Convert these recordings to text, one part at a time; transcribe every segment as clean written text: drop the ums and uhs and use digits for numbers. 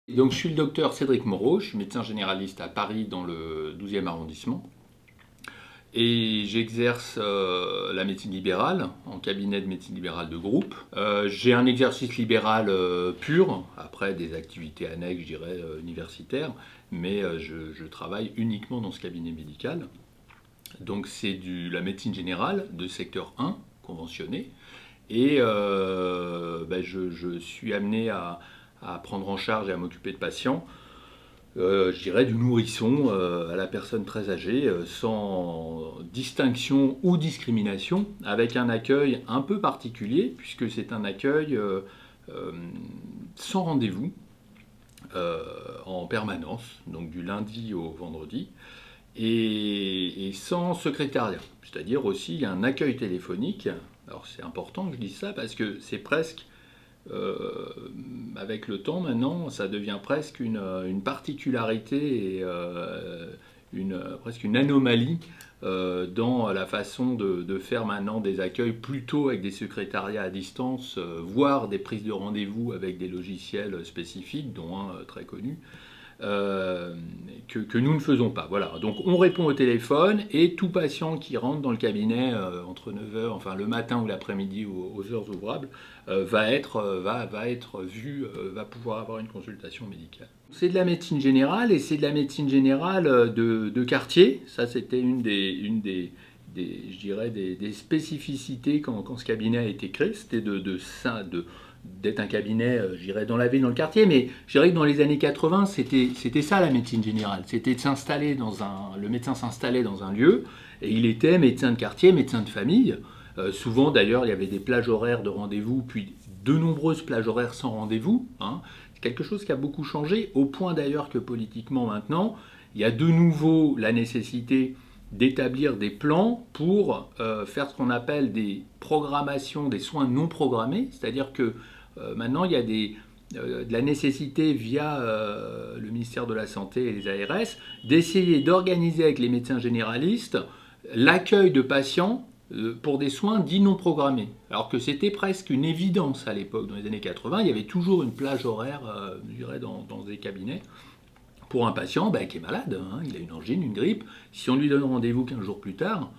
Donc, je suis le docteur Cédric Moreau, je suis médecin généraliste à Paris dans le 12e arrondissement. Et j'exerce la médecine libérale en cabinet de médecine libérale de groupe. J'ai un exercice libéral pur, après des activités annexes, je dirais, universitaires, mais je travaille uniquement dans ce cabinet médical. Donc c'est la médecine générale de secteur 1, conventionné. Et je suis amené à prendre en charge et à m'occuper de patients, je dirais du nourrisson à la personne très âgée, sans distinction ou discrimination, avec un accueil un peu particulier, puisque c'est un accueil euh, sans rendez-vous, en permanence, donc du lundi au vendredi, et sans secrétariat. C'est-à-dire aussi, il y a un accueil téléphonique. Alors c'est important que je dise ça parce que c'est presque, euh, avec le temps maintenant, ça devient presque une particularité et presque une anomalie dans la façon de faire maintenant des accueils plutôt avec des secrétariats à distance, voire des prises de rendez-vous avec des logiciels spécifiques, dont un très connu euh, que nous ne faisons pas. Voilà. Donc on répond au téléphone et tout patient qui rentre dans le cabinet entre 9 heures, enfin le matin ou l'après-midi aux heures ouvrables, va être vu, va pouvoir avoir une consultation médicale. C'est de la médecine générale et c'est de la médecine générale de quartier. Ça c'était je dirais des spécificités quand ce cabinet a été créé. C'était d'être un cabinet, je dirais, dans la ville, dans le quartier, mais je dirais que dans les années 80, c'était ça la médecine générale. C'était de s'installer le médecin s'installait dans un lieu, et il était médecin de quartier, médecin de famille. Souvent, d'ailleurs, il y avait des plages horaires de rendez-vous, puis de nombreuses plages horaires sans rendez-vous. Hein. C'est quelque chose qui a beaucoup changé, au point d'ailleurs que politiquement maintenant, il y a de nouveau la nécessité d'établir des plans pour faire ce qu'on appelle des programmations des soins non programmés, c'est-à-dire que maintenant il y a de la nécessité via le ministère de la Santé et les ARS d'essayer d'organiser avec les médecins généralistes l'accueil de patients pour des soins dits non programmés. Alors que c'était presque une évidence à l'époque, dans les années 80, il y avait toujours une plage horaire, je dirais, dans des cabinets pour un patient qui est malade, hein, il a une angine, une grippe. Si on lui donne rendez-vous 15 jours plus tard,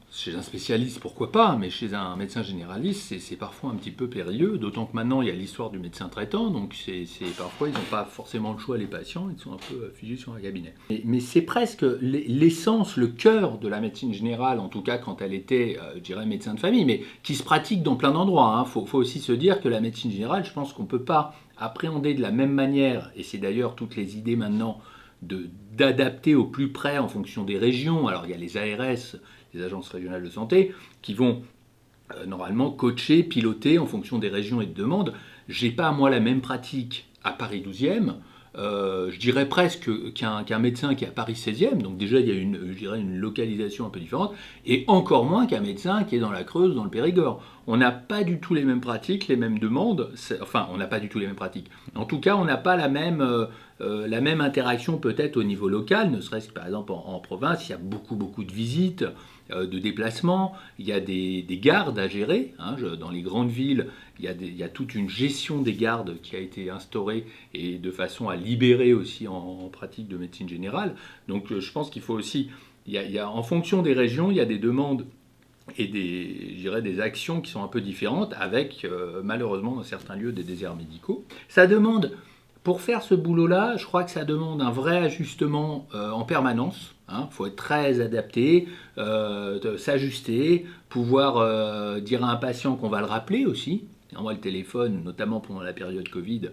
chez un spécialiste, pourquoi pas, mais chez un médecin généraliste, c'est parfois un petit peu périlleux, d'autant que maintenant il y a l'histoire du médecin traitant, donc parfois ils n'ont pas forcément le choix, les patients, ils sont un peu figés sur un cabinet. Mais c'est presque l'essence, le cœur de la médecine générale, en tout cas quand elle était, je dirais, médecin de famille, mais qui se pratique dans plein d'endroits. Il faut aussi se dire que la médecine générale, je pense qu'on ne peut pas appréhender de la même manière, et c'est d'ailleurs toutes les idées maintenant d'adapter au plus près en fonction des régions. Alors il y a les ARS, les agences régionales de santé, qui vont normalement coacher, piloter en fonction des régions et de demandes. J'ai pas moi la même pratique à Paris 12e. Je dirais presque qu'un médecin qui est à Paris 16e, donc déjà il y a je dirais une localisation un peu différente, et encore moins qu'un médecin qui est dans la Creuse, dans le Périgord. On n'a pas du tout les mêmes pratiques, les mêmes demandes, enfin on n'a pas du tout les mêmes pratiques. En tout cas, on n'a pas la même interaction peut-être au niveau local, ne serait-ce que par exemple en province, il y a beaucoup de visites, de déplacements, il y a des gardes à gérer. Hein, dans les grandes villes, il y a toute une gestion des gardes qui a été instaurée et de façon à libérer aussi en pratique de médecine générale. Donc je pense qu'il faut aussi, en fonction des régions, il y a des demandes et je dirais des actions qui sont un peu différentes avec malheureusement dans certains lieux des déserts médicaux. Ça demande, pour faire ce boulot-là, je crois que ça demande un vrai ajustement en permanence. Il faut être très adapté, s'ajuster, pouvoir dire à un patient qu'on va le rappeler aussi. Et moi, le téléphone, notamment pendant la période Covid,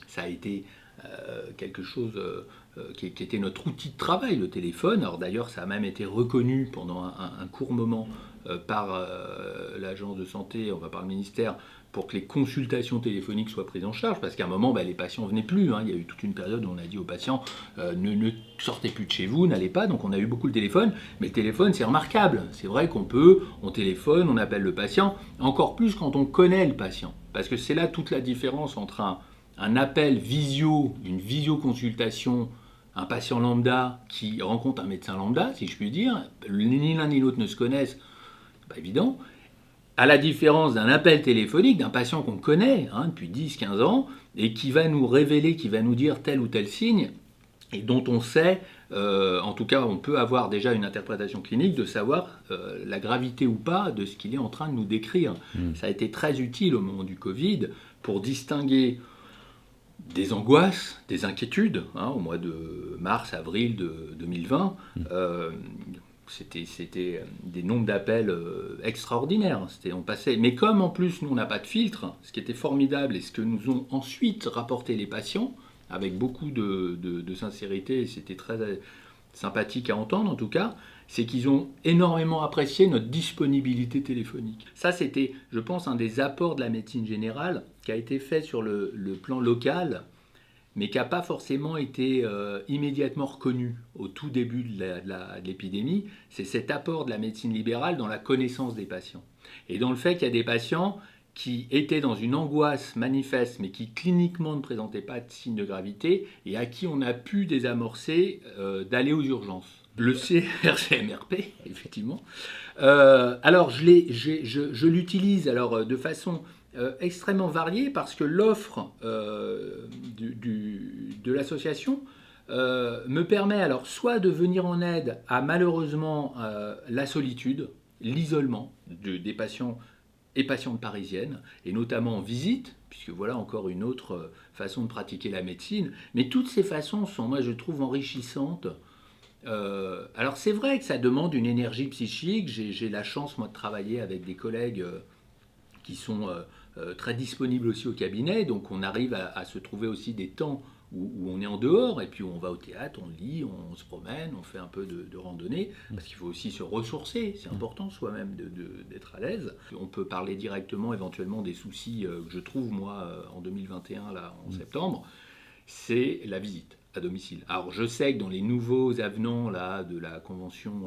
ça a été quelque chose qui était notre outil de travail, le téléphone. Alors d'ailleurs, ça a même été reconnu pendant un court moment par l'agence de santé, enfin par le ministère, pour que les consultations téléphoniques soient prises en charge, parce qu'à un moment, les patients ne venaient plus. Hein. Il y a eu toute une période où on a dit aux patients ne sortez plus de chez vous, n'allez pas. Donc on a eu beaucoup le téléphone, mais le téléphone, c'est remarquable. C'est vrai on téléphone, on appelle le patient, encore plus quand on connaît le patient. Parce que c'est là toute la différence entre un appel visio, une visioconsultation, un patient lambda qui rencontre un médecin lambda, si je puis dire, ni l'un ni l'autre ne se connaissent, c'est pas évident, À la différence d'un appel téléphonique d'un patient qu'on connaît depuis 10-15 ans et qui va nous révéler, qui va nous dire tel ou tel signe et dont on sait, en tout cas on peut avoir déjà une interprétation clinique de savoir la gravité ou pas de ce qu'il est en train de nous décrire. Ça a été très utile au moment du Covid pour distinguer des angoisses, des inquiétudes, au mois de mars, avril de 2020. C'était des nombres d'appels extraordinaires. On passait, mais comme en plus nous on n'a pas de filtre, ce qui était formidable et ce que nous ont ensuite rapporté les patients, avec beaucoup de sincérité, et c'était très sympathique à entendre en tout cas, c'est qu'ils ont énormément apprécié notre disponibilité téléphonique. Ça c'était, je pense, un des apports de la médecine générale qui a été fait sur le plan local, mais qui n'a pas forcément été immédiatement reconnu au tout début de l'épidémie. C'est cet apport de la médecine libérale dans la connaissance des patients. Et dans le fait qu'il y a des patients qui étaient dans une angoisse manifeste, mais qui cliniquement ne présentaient pas de signe de gravité, et à qui on a pu désamorcer d'aller aux urgences. Le CRCMRP, effectivement. Alors, je l'utilise de façon extrêmement variée parce que l'offre de l'association me permet alors soit de venir en aide à malheureusement la solitude, l'isolement des patients et patientes parisiennes, et notamment en visite, puisque voilà encore une autre façon de pratiquer la médecine. Mais toutes ces façons sont, moi je trouve, enrichissantes. Alors c'est vrai que ça demande une énergie psychique. J'ai la chance, moi, de travailler avec des collègues qui sont très disponibles aussi au cabinet, donc on arrive à se trouver aussi des temps où on est en dehors, et puis on va au théâtre, on lit, on se promène, on fait un peu de randonnée, parce qu'il faut aussi se ressourcer, c'est important soi-même d'être à l'aise. On peut parler directement éventuellement des soucis que je trouve moi en 2021, là, en septembre, c'est la visite à domicile. Alors je sais que dans les nouveaux avenants là, de la convention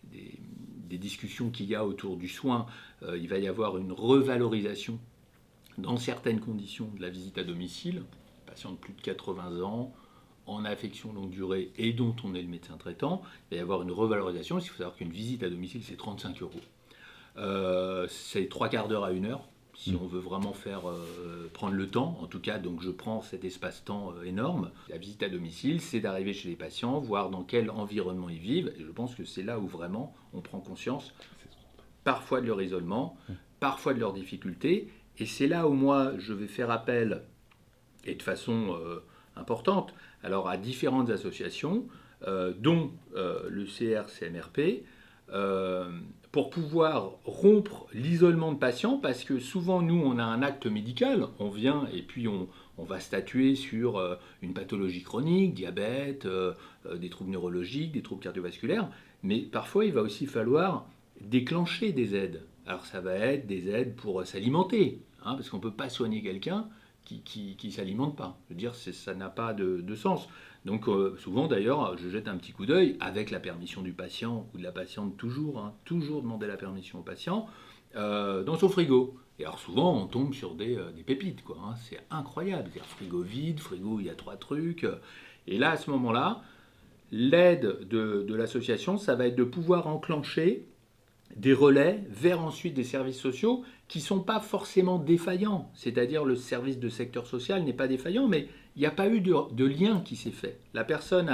des discussions qu'il y a autour du soin, il va y avoir une revalorisation dans certaines conditions de la visite à domicile, patient de plus de 80 ans, en affection longue durée et dont on est le médecin traitant, il va y avoir une revalorisation. Il faut savoir qu'une visite à domicile, c'est 35 €. C'est 3/4 d'heure à 1 heure, si on veut vraiment prendre le temps. En tout cas, donc je prends cet espace-temps énorme. La visite à domicile, c'est d'arriver chez les patients, voir dans quel environnement ils vivent. Et je pense que c'est là où vraiment on prend conscience, parfois de leur isolement, parfois de leurs difficultés. Et c'est là où moi, je vais faire appel, et de façon importante, alors à différentes associations, dont le CRCMRP, pour pouvoir rompre l'isolement de patients, parce que souvent, nous, on a un acte médical, on vient et puis on va statuer sur une pathologie chronique, diabète, des troubles neurologiques, des troubles cardiovasculaires, mais parfois, il va aussi falloir déclencher des aides. Alors ça va être des aides pour s'alimenter, parce qu'on ne peut pas soigner quelqu'un qui ne s'alimente pas. Je veux dire, ça n'a pas de sens. Donc souvent d'ailleurs, je jette un petit coup d'œil avec la permission du patient ou de la patiente toujours, toujours demander la permission au patient, dans son frigo. Et alors souvent on tombe sur des pépites, quoi. C'est incroyable. C'est-à-dire frigo vide, frigo il y a 3 trucs. Et là à ce moment-là, l'aide de l'association, ça va être de pouvoir enclencher des relais vers ensuite des services sociaux qui ne sont pas forcément défaillants. C'est-à-dire le service de secteur social n'est pas défaillant, mais il n'y a pas eu de lien qui s'est fait. La personne,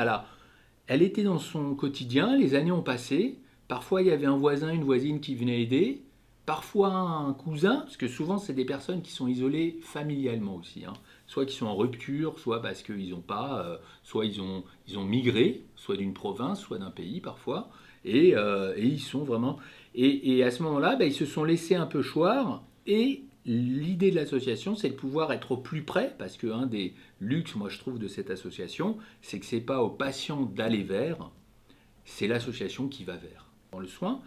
elle était dans son quotidien, les années ont passé, parfois il y avait un voisin, une voisine qui venait aider, parfois un cousin, parce que souvent c'est des personnes qui sont isolées familialement aussi, soit qui sont en rupture, soit parce qu'ils n'ont pas, soit ils ont migré, soit d'une province, soit d'un pays parfois, et ils sont vraiment... Et à ce moment-là, ils se sont laissés un peu choir, et l'idée de l'association, c'est de pouvoir être au plus près, parce qu'un des luxes, moi je trouve, de cette association, c'est que ce n'est pas aux patients d'aller vers, c'est l'association qui va vers, dans le soin.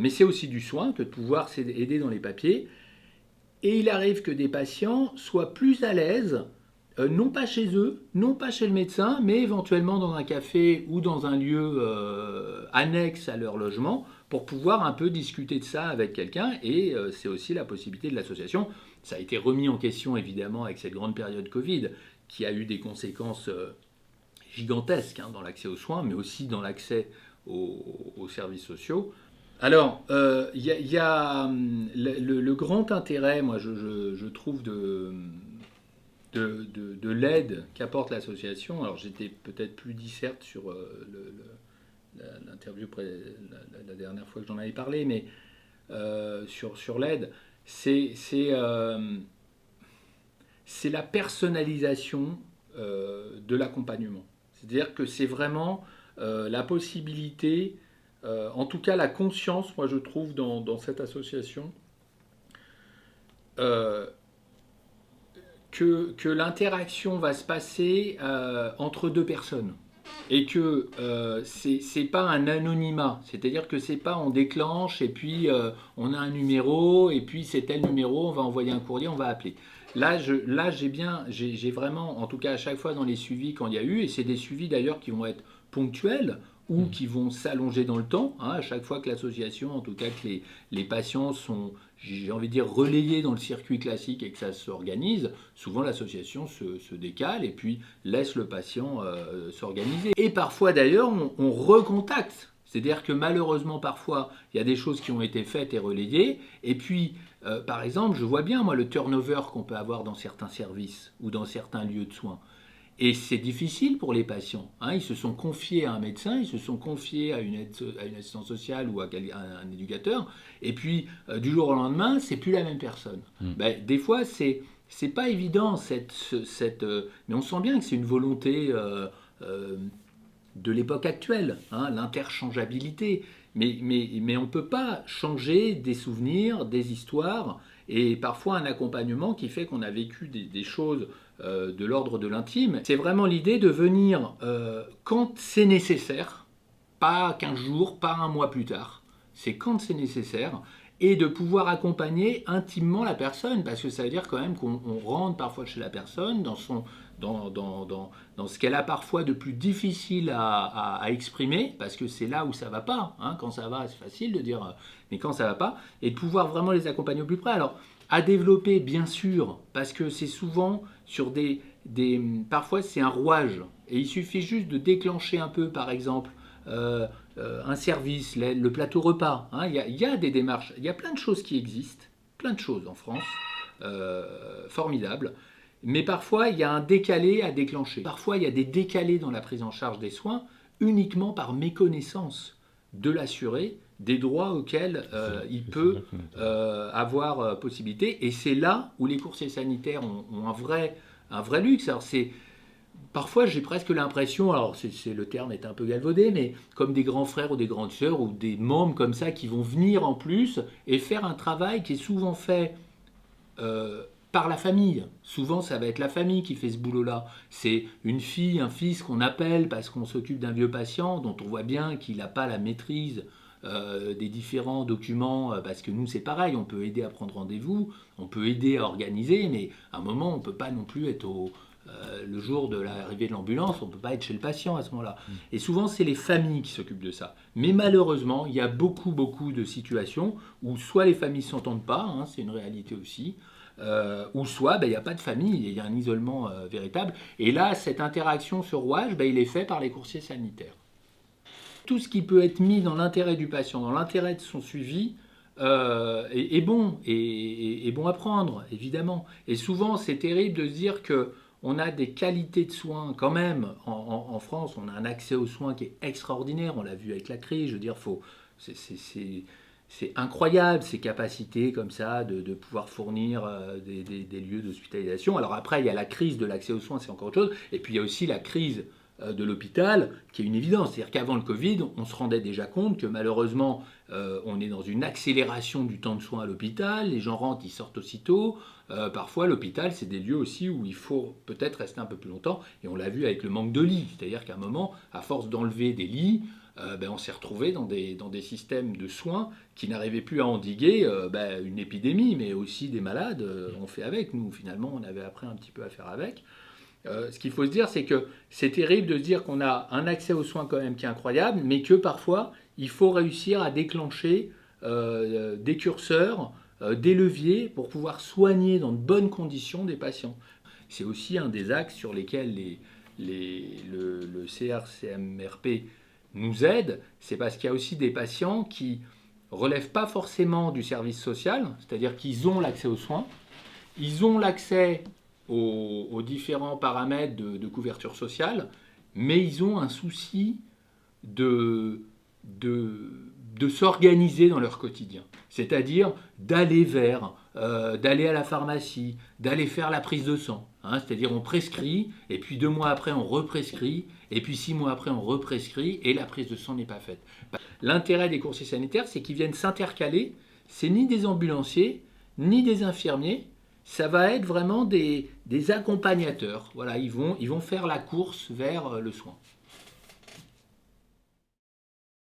Mais c'est aussi du soin que de pouvoir aider dans les papiers. Et il arrive que des patients soient plus à l'aise, non pas chez eux, non pas chez le médecin, mais éventuellement dans un café ou dans un lieu annexe à leur logement, pour pouvoir un peu discuter de ça avec quelqu'un. Et c'est aussi la possibilité de l'association. Ça a été remis en question évidemment avec cette grande période Covid, qui a eu des conséquences gigantesques dans l'accès aux soins, mais aussi dans l'accès aux services sociaux. Alors, y a, le grand intérêt, moi, je trouve, de l'aide qu'apporte l'association. Alors, j'étais peut-être plus disserte sur l'interview, la dernière fois que j'en avais parlé, mais sur l'aide, c'est c'est euh, c'est la personnalisation de l'accompagnement. C'est-à-dire que c'est vraiment la possibilité, en tout cas la conscience, moi je trouve, dans cette association, euh, que l'interaction va se passer entre deux personnes. Et que c'est pas un anonymat, c'est-à-dire que c'est pas on déclenche et puis on a un numéro et puis c'est tel numéro, on va envoyer un courrier, on va appeler. Là j'ai vraiment, en tout cas à chaque fois dans les suivis quand il y a eu, et c'est des suivis d'ailleurs qui vont être ponctuels ou qui vont s'allonger dans le temps, hein, à chaque fois que l'association, en tout cas que les patients sont, j'ai envie de dire, relayés dans le circuit classique et que ça s'organise, souvent l'association se décale et puis laisse le patient s'organiser. Et parfois d'ailleurs, on recontacte. C'est-à-dire que malheureusement, parfois, il y a des choses qui ont été faites et relayées. Et puis, par exemple, je vois bien, moi, le turnover qu'on peut avoir dans certains services ou dans certains lieux de soins. Et c'est difficile pour les patients, hein. Ils se sont confiés à un médecin, ils se sont confiés à une assistante sociale ou à un éducateur, et puis du jour au lendemain, c'est plus la même personne. Ben, des fois, c'est pas évident mais on sent bien que c'est une volonté de l'époque actuelle, hein, l'interchangeabilité. Mais on ne peut pas changer des souvenirs, des histoires, et parfois un accompagnement qui fait qu'on a vécu des choses de l'ordre de l'intime. C'est vraiment l'idée de venir quand c'est nécessaire, pas 15 jours, pas un mois plus tard. C'est quand c'est nécessaire, et de pouvoir accompagner intimement la personne, parce que ça veut dire quand même qu'on rentre parfois chez la personne dans ce qu'elle a parfois de plus difficile à exprimer, parce que c'est là où ça va pas, hein. Quand ça va, c'est facile de dire, mais quand ça va pas, et de pouvoir vraiment les accompagner au plus près. Alors, à développer, bien sûr, parce que c'est souvent sur parfois c'est un rouage, et il suffit juste de déclencher un peu, par exemple, un service, le plateau repas, hein. Il y a des démarches, il y a plein de choses qui existent, plein de choses en France, formidables. Mais parfois, il y a un décalé à déclencher. Parfois, il y a des décalés dans la prise en charge des soins uniquement par méconnaissance de l'assuré des droits auxquels il peut avoir possibilité. Et c'est là où les coursiers sanitaires ont un vrai luxe. Alors, parfois, j'ai presque l'impression, alors le terme est un peu galvaudé, mais comme des grands frères ou des grandes sœurs ou des membres comme ça qui vont venir en plus et faire un travail qui est souvent fait par la famille. Souvent, ça va être la famille qui fait ce boulot-là. C'est une fille, un fils qu'on appelle parce qu'on s'occupe d'un vieux patient dont on voit bien qu'il n'a pas la maîtrise des différents documents, parce que nous, c'est pareil, on peut aider à prendre rendez-vous, on peut aider à organiser, mais à un moment, on ne peut pas non plus être le jour de l'arrivée de l'ambulance, on ne peut pas être chez le patient à ce moment-là. Et souvent, c'est les familles qui s'occupent de ça. Mais malheureusement, il y a beaucoup, beaucoup de situations où soit les familles ne s'entendent pas, hein, c'est une réalité aussi, ou soit il n'y a pas de famille, il y a un isolement véritable. Et là, cette interaction, ce rouage, il est fait par les coursiers sanitaires. Tout ce qui peut être mis dans l'intérêt du patient, dans l'intérêt de son suivi, est bon, et bon à prendre, évidemment. Et souvent, c'est terrible de se dire que on a des qualités de soins quand même. En France, on a un accès aux soins qui est extraordinaire. On l'a vu avec la crise. Je veux dire, c'est incroyable ces capacités comme ça de pouvoir fournir des lieux d'hospitalisation. Alors après, il y a la crise de l'accès aux soins, c'est encore autre chose. Et puis il y a aussi la crise de l'hôpital, qui est une évidence. C'est-à-dire qu'avant le Covid, on se rendait déjà compte que malheureusement, on est dans une accélération du temps de soins à l'hôpital. Les gens rentrent, ils sortent aussitôt. Parfois, l'hôpital, c'est des lieux aussi où il faut peut-être rester un peu plus longtemps. Et on l'a vu avec le manque de lits. C'est-à-dire qu'à un moment, à force d'enlever des lits, on s'est retrouvé dans des systèmes de soins qui n'arrivaient plus à endiguer une épidémie, mais aussi des malades. On fait avec. Nous, finalement, on avait appris un petit peu à faire avec. Ce qu'il faut se dire, c'est que c'est terrible de se dire qu'on a un accès aux soins quand même qui est incroyable, mais que parfois, il faut réussir à déclencher des curseurs, des leviers pour pouvoir soigner dans de bonnes conditions des patients. C'est aussi un des axes sur lesquels le CRCMRP nous aide, c'est parce qu'il y a aussi des patients qui relèvent pas forcément du service social, c'est-à-dire qu'ils ont l'accès aux soins, ils ont l'accès aux différents paramètres de couverture sociale, mais ils ont un souci de, de s'organiser dans leur quotidien. C'est-à-dire d'aller à la pharmacie, d'aller faire la prise de sang. C'est-à-dire on prescrit, et puis 2 mois après on represcrit, et puis 6 mois après on represcrit, et la prise de sang n'est pas faite. L'intérêt des coursiers sanitaires, c'est qu'ils viennent s'intercaler. C'est ni des ambulanciers, ni des infirmiers. Ça va être vraiment des accompagnateurs. Voilà, ils vont faire la course vers le soin.